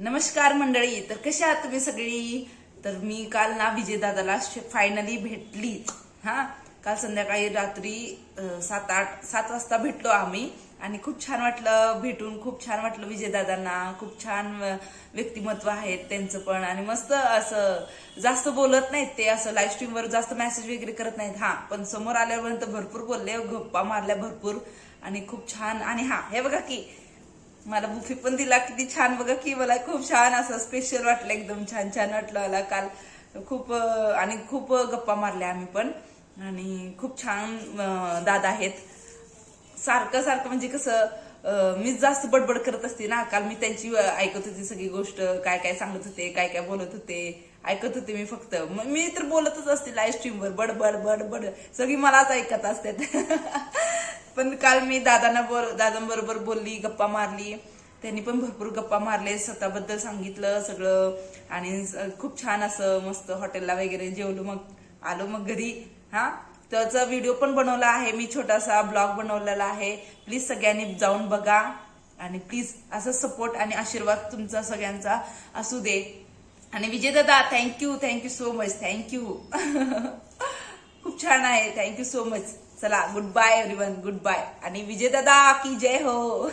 नमस्कार मंडळी. तर कशा आहात तुम्ही सगळी? तर मी काल ना विजयदादाला फायनली भेटलीच. काल संध्याकाळी रात्री 7 वाजता भेटलो आम्ही आणि खूप छान वाटलं भेटून. खूप छान वाटलं विजयदादांना. खूप छान व्यक्तिमत्व आहेत त्यांचं पण आणि मस्त असं जास्त बोलत नाहीत ते, असं लाईव्ह स्ट्रीमवर जास्त मेसेज वगैरे करत नाहीत. पण समोर आल्यावर भरपूर बोलले, गप्पा मारल्या भरपूर आणि खूप छान. आणि हे बघा की मला बुफे पण दिला, किती छान बघा की. मला खूप छान असं स्पेशल वाटलं, एकदम छान छान वाटलं मला काल. खूप आणि खूप गप्पा मारल्या आम्ही पण आणि खूप छान दादा आहेत. सारखं सारखं म्हणजे कसं मी जास्त बडबड करत असते ना. काल मी त्यांची ऐकत होती सगळी गोष्ट, काय काय सांगत होते, काय काय बोलत होते, ऐकत होते मी फक्त. मी तर बोलतच असते लाईव्ह स्ट्रीमवर, बडबड बडबड सगळी मलाच ऐकत असतात. पण काल मी दादांबरोबर बोलली, गप्पा मारली. त्यांनी पण भरपूर गप्पा मारले, स्वतःबद्दल सांगितलं सगळं आणि खूप छान असं मस्त हॉटेलला वगैरे जेवलो. मग आलो मग घरी. त्याचा व्हिडिओ पण बनवला आहे मी, छोटासा ब्लॉग बनवलेला आहे. प्लीज सगळ्यांनी जाऊन बघा आणि प्लीज असं सपोर्ट आणि आशीर्वाद तुमचा सगळ्यांचा असू दे. आणि विजयदादा थँक्यू सो मच. थँक्यू. खूप छान आहे. Thank you so much. चला, good bye everyone, good bye. आणि विजयदादा की जय हो.